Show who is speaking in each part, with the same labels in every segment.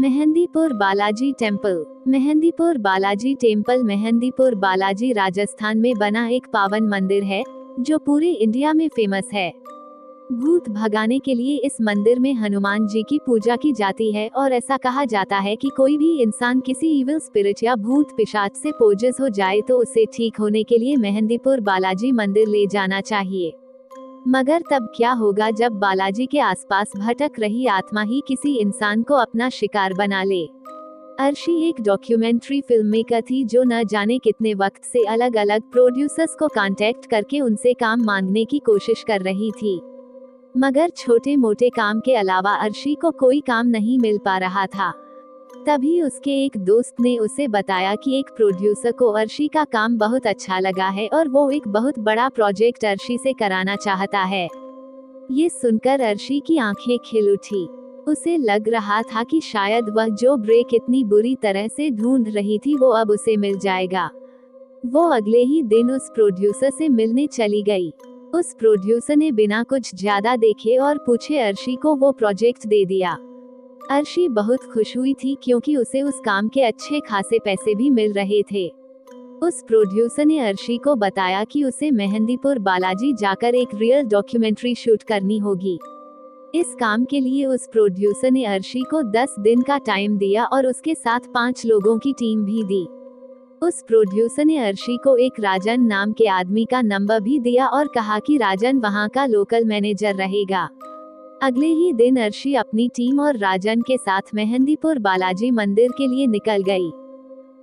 Speaker 1: Mehandipur Balaji temple. Mehandipur Balaji temple Mehandipur Balaji Rajasthan में बना एक पावन मंदिर है जो पूरे इंडिया में फेमस है। भूत भगाने के लिए इस मंदिर में हनुमान जी की पूजा की जाती है और ऐसा कहा जाता है कि कोई भी इंसान किसी इविल स्पिरिट या भूत पिशाच से पोजेस हो जाए तो उसे ठीक होने के लिए मेहंदीपुर बालाजी मंदिर ले जाना चाहिए। मगर तब क्या होगा जब बालाजी के आसपास भटक रही आत्मा ही किसी इंसान को अपना शिकार बना ले। अर्शी एक डॉक्यूमेंट्री फिल्म मेकर थी जो न जाने कितने वक्त से अलग अलग प्रोड्यूसर्स को कांटेक्ट करके उनसे काम मांगने की कोशिश कर रही थी, मगर छोटे मोटे काम के अलावा अर्शी को कोई काम नहीं मिल पा रहा था। तभी उसके एक दोस्त ने उसे बताया कि एक प्रोड्यूसर को अर्शी का काम बहुत अच्छा लगा है और वो एक बहुत बड़ा प्रोजेक्ट अर्शी से कराना चाहता है। ये सुनकर अर्शी की आंखें खिल उठी। उसे लग रहा था कि शायद वह जो ब्रेक इतनी बुरी तरह से ढूंढ रही थी वो अब उसे मिल जाएगा। वो अगले ही दिन उस प्रोड्यूसर से मिलने चली गई। उस प्रोड्यूसर ने बिना कुछ ज्यादा देखे और पूछे अर्शी को वो प्रोजेक्ट दे दिया। अर्शी बहुत खुश हुई थी क्योंकि उसे उस काम के अच्छे खासे पैसे भी मिल रहे थे। उस प्रोड्यूसर ने अर्शी को बताया कि उसे मेहंदीपुर बालाजी जाकर एक रियल डॉक्यूमेंट्री शूट करनी होगी। इस काम के लिए उस प्रोड्यूसर ने अर्शी को 10 दिन का टाइम दिया और उसके साथ 5 लोगों की टीम भी दी। उस प्रोड्यूसर ने अर्शी को एक राजन नाम के आदमी का नंबर भी दिया और कहा कि राजन वहां का लोकल मैनेजर रहेगा। अगले ही दिन अर्शी अपनी टीम और राजन के साथ मेहंदीपुर बालाजी मंदिर के लिए निकल गई।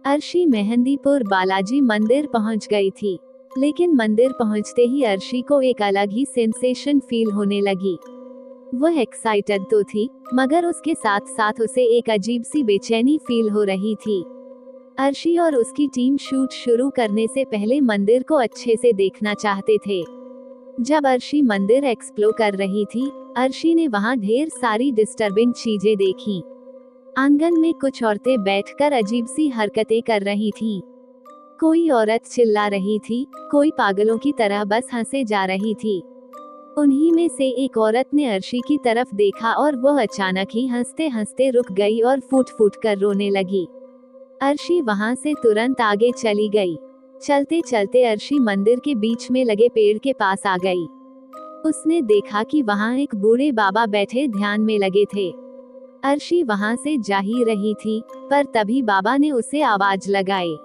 Speaker 1: अर्शी मेहंदीपुर बालाजी मंदिर पहुंच गई थी, लेकिन मंदिर पहुंचते ही अर्शी को एक अलग ही सेंसेशन फील होने लगी। वह एक्साइटेड तो थी, मगर उसके साथ साथ उसे एक अजीब सी बेचैनी फील हो रही थी। अर्शी और उसकी टीम शूट शुरू करने से पहले मंदिर को अच्छे से देखना चाहते थे। जब अर्शी मंदिर एक्सप्लोर कर रही थी, अर्शी ने वहां ढेर सारी डिस्टर्बिंग चीजें देखी। आंगन में कुछ औरतें बैठकर अजीब सी हरकतें कर रही थीं। कोई औरत चिल्ला रही थी, कोई पागलों की तरह बस हंसे जा रही थी। उन्हीं में से एक औरत ने अर्शी की तरफ देखा और वह अचानक ही हंसते हंसते रुक गई और फूट फूट कर रोने लगी। अर्शी वहां से तुरंत आगे चली गई। चलते चलते अर्शी मंदिर के बीच में लगे पेड़ के पास आ गई। उसने देखा कि वहां एक बूढ़े बाबा बैठे ध्यान में लगे थे। अर्शी वहां से जा ही रही थी, पर तभी बाबा ने उसे आवाज लगाई।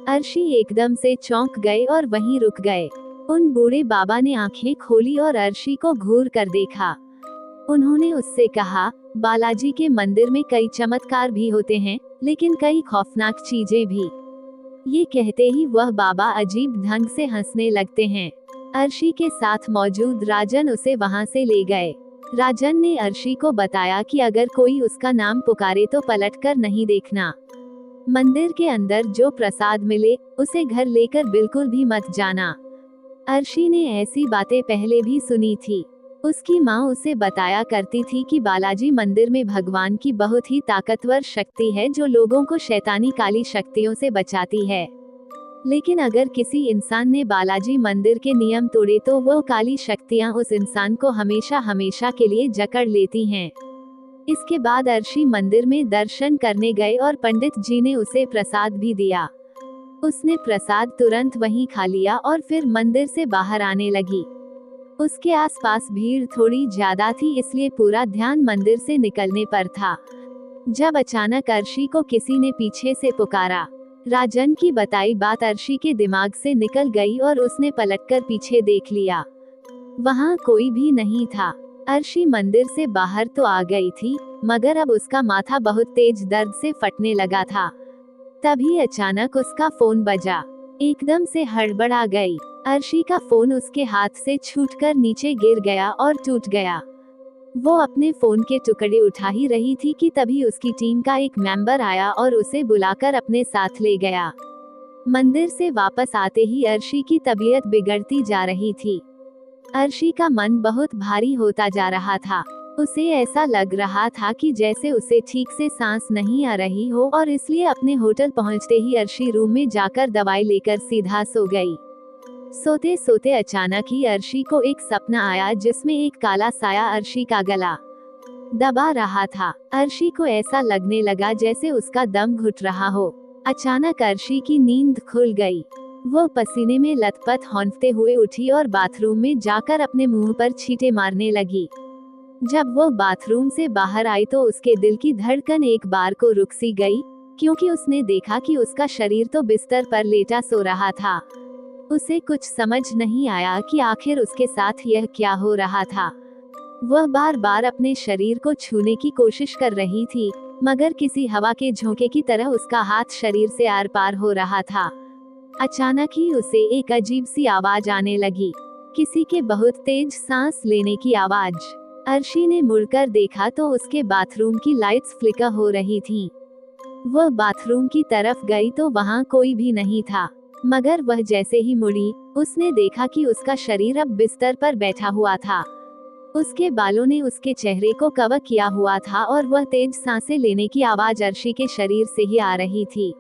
Speaker 1: अर्शी एकदम से चौंक गए और वहीं रुक गए। उन बूढ़े बाबा ने आंखें खोली और अर्शी को घूर कर देखा। उन्होंने उससे कहा, बालाजी के मंदिर में कई चमत्कार भी होते हैं, लेकिन कई खौफनाक चीजें भी। ये कहते ही वह बाबा अजीब ढंग से हंसने लगते हैं। अर्शी के साथ मौजूद राजन उसे वहां से ले गए। राजन ने अर्शी को बताया कि अगर कोई उसका नाम पुकारे तो पलटकर नहीं देखना। मंदिर के अंदर जो प्रसाद मिले उसे घर लेकर बिल्कुल भी मत जाना। अर्शी ने ऐसी बातें पहले भी सुनी थी। उसकी माँ उसे बताया करती थी कि बालाजी मंदिर में भगवान की बहुत ही ताकतवर शक्ति है जो लोगों को शैतानी काली शक्तियों से बचाती है। लेकिन अगर किसी इंसान ने बालाजी मंदिर के नियम तोड़े तो वो काली शक्तियाँ उस इंसान को हमेशा हमेशा के लिए जकड़ लेती हैं। इसके बाद अर्शी मंदिर में दर्शन करने गए और पंडित जी ने उसे प्रसाद भी दिया। उसने प्रसाद तुरंत वहीं खा लिया और फिर मंदिर से बाहर आने लगी। उसके आसपास भीड़ थोड़ी ज्यादा थी, इसलिए पूरा ध्यान मंदिर से निकलने पर था। जब अचानक अर्शी को किसी ने पीछे से पुकारा। राजन की बताई बात अर्शी के दिमाग से निकल गई और उसने पलटकर पीछे देख लिया। वहां कोई भी नहीं था। अर्शी मंदिर से बाहर तो आ गई थी, मगर अब उसका माथा बहुत तेज दर्द से फटने लगा था। तभी अचानक उसका फोन बजा। एकदम से हड़बड़ा गई। अर्शी का फोन उसके हाथ से छूटकर नीचे गिर गया और टूट गया। वो अपने फोन के टुकड़े उठा ही रही थी कि तभी उसकी टीम का एक मेंबर आया और उसे बुलाकर अपने साथ ले गया। मंदिर से वापस आते ही अर्शी की तबीयत बिगड़ती जा रही थी। अर्शी का मन बहुत भारी होता जा रहा था। उसे ऐसा लग रहा था कि जैसे उसे ठीक से सांस नहीं आ रही हो और इसलिए अपने होटल पहुंचते ही अर्शी रूम में जाकर दवाई लेकर सीधा सो गई। सोते सोते अचानक ही अर्शी को एक सपना आया जिसमें एक काला साया अर्शी का गला दबा रहा था। अर्शी को ऐसा लगने लगा जैसे उसका दम घुट रहा हो। अचानक अर्शी की नींद खुल गई। वो पसीने में लथपथ हौंफते हुए उठी और बाथरूम में जाकर अपने मुंह पर छींटे मारने लगी। जब वो बाथरूम से बाहर आई तो उसके दिल की धड़कन एक बार को रुक सी गई, क्योंकि उसने देखा कि उसका शरीर तो बिस्तर पर लेटा सो रहा था। उसे कुछ समझ नहीं आया कि आखिर उसके साथ यह क्या हो रहा था। वह बार बार अपने शरीर को छूने की कोशिश कर रही थी, मगर किसी हवा के झोंके की तरह उसका हाथ शरीर से आर पार हो रहा था। अचानक ही उसे एक अजीब सी आवाज आने लगी, किसी के बहुत तेज सांस लेने की आवाज। अर्शी ने मुड़कर देखा तो उसके बाथरूम की लाइट्स फ्लिकर हो रही थीं। वह बाथरूम की तरफ गई तो वहां कोई भी नहीं था, मगर वह जैसे ही मुड़ी, उसने देखा कि उसका शरीर अब बिस्तर पर बैठा हुआ था। उसके बालों ने उसके चेहरे को कवर किया हुआ था और वह तेज सांसें लेने की आवाज अर्शी के शरीर से ही आ रही थी।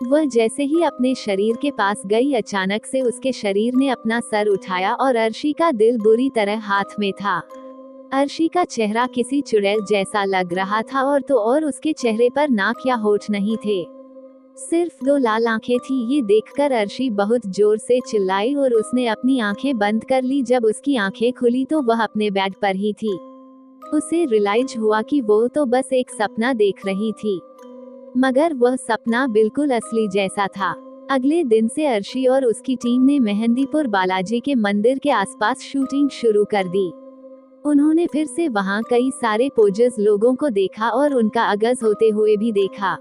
Speaker 1: वह जैसे ही अपने शरीर के पास गई, अचानक से उसके शरीर ने अपना सर उठाया और अर्शी का दिल बुरी तरह हाथ में था। अर्शी का चेहरा किसी चुड़ैल जैसा लग रहा था और उसके चेहरे पर नाक या होठ नहीं थे, सिर्फ 2 लाल आंखें थी। ये देखकर अर्शी बहुत जोर से चिल्लाई और उसने अपनी आंखें बंद कर ली। जब उसकी आंखें खुली तो वह अपने बेड पर ही थी। उसे रियलाइज हुआ कि वो तो बस एक सपना देख रही थी, मगर वह सपना बिल्कुल असली जैसा था। अगले दिन से अर्शी और उसकी टीम ने मेहंदीपुर बालाजी के मंदिर के आसपास शूटिंग शुरू कर दी। उन्होंने फिर से वहां कई सारे पोजेस लोगों को देखा और उनका आगाज होते हुए भी देखा।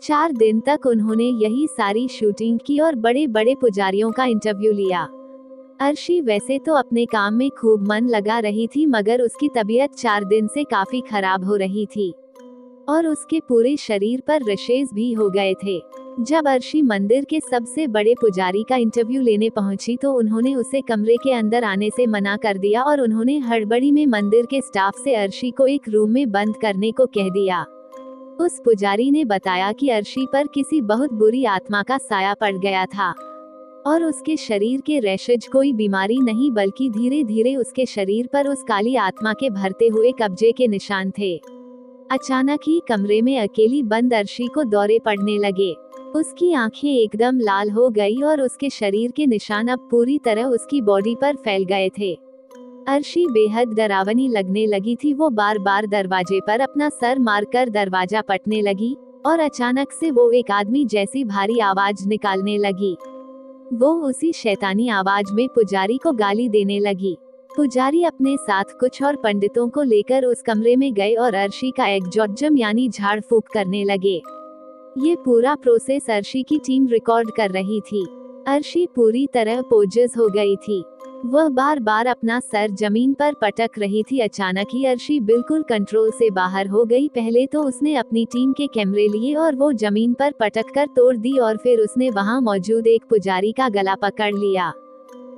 Speaker 1: 4 दिन तक उन्होंने यही सारी शूटिंग की और बड़े बड़े पुजारियों का इंटरव्यू लिया। अर्शी वैसे तो अपने काम में खूब मन लगा रही थी, मगर उसकी तबीयत 4 दिन से काफी खराब हो रही थी और उसके पूरे शरीर पर रशेज भी हो गए थे। जब अर्शी मंदिर के सबसे बड़े पुजारी का इंटरव्यू लेने पहुंची तो उन्होंने उसे कमरे के अंदर आने से मना कर दिया और उन्होंने हड़बड़ी में मंदिर के स्टाफ से अर्शी को एक रूम में बंद करने को कह दिया। उस पुजारी ने बताया कि अर्शी पर किसी बहुत बुरी आत्मा का साया पड़ गया था और उसके शरीर के रैशेज कोई बीमारी नहीं, बल्कि धीरे धीरे उसके शरीर पर उस काली आत्मा के भरते हुए कब्जे के निशान थे। अचानक ही कमरे में अकेली बंद अर्शी को दौरे पड़ने लगे। उसकी आंखें एकदम लाल हो गई और उसके शरीर के निशान अब पूरी तरह उसकी बॉडी पर फैल गए थे। अर्शी बेहद डरावनी लगने लगी थी। वो बार बार दरवाजे पर अपना सर मारकर दरवाजा पटने लगी और अचानक से वो एक आदमी जैसी भारी आवाज निकालने लगी। वो उसी शैतानी आवाज में पुजारी को गाली देने लगी। पुजारी अपने साथ कुछ और पंडितों को लेकर उस कमरे में गए और अर्शी का एग्जॉर्जम यानी झाड़ फूंक करने लगे। ये पूरा प्रोसेस अर्शी की टीम रिकॉर्ड कर रही थी। अर्शी पूरी तरह पोजेस हो गई थी। वह बार बार अपना सर जमीन पर पटक रही थी। अचानक ही अर्शी बिल्कुल कंट्रोल से बाहर हो गई। पहले तो उसने अपनी टीम के कैमरे लिए और वो जमीन पर पटक कर तोड़ दी और फिर उसने वहां मौजूद एक पुजारी का गला पकड़ लिया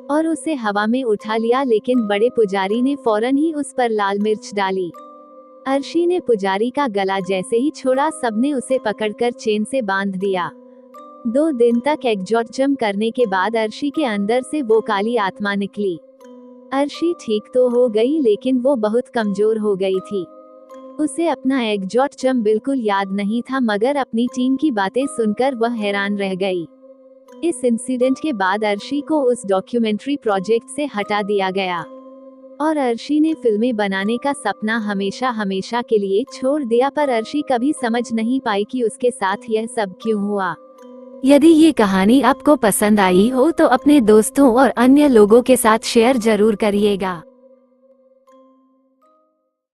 Speaker 1: और उसे हवा में उठा लिया, लेकिन बड़े पुजारी ने फौरन ही उस पर लाल मिर्च डाली। अर्शी ने पुजारी का गला जैसे ही छोड़ा, सबने उसे पकड़कर चेन से बांध दिया। 2 दिन तक एग्जॉर्जम करने के बाद अर्शी के अंदर से वो काली आत्मा निकली। अर्शी ठीक तो हो गई, लेकिन वो बहुत कमजोर हो गई थी। उसे अपना एग्जॉर्जम बिल्कुल याद नहीं था, मगर अपनी टीम की बातें सुनकर वह हैरान रह गई। इस इंसिडेंट के बाद अर्शी को उस डॉक्यूमेंट्री प्रोजेक्ट से हटा दिया गया और अर्शी ने फिल्में बनाने का सपना हमेशा हमेशा के लिए छोड़ दिया। पर अर्शी कभी समझ नहीं पाई कि उसके साथ यह सब क्यों हुआ।
Speaker 2: यदि ये कहानी आपको पसंद आई हो तो अपने दोस्तों और अन्य लोगों के साथ शेयर जरूर करिएगा।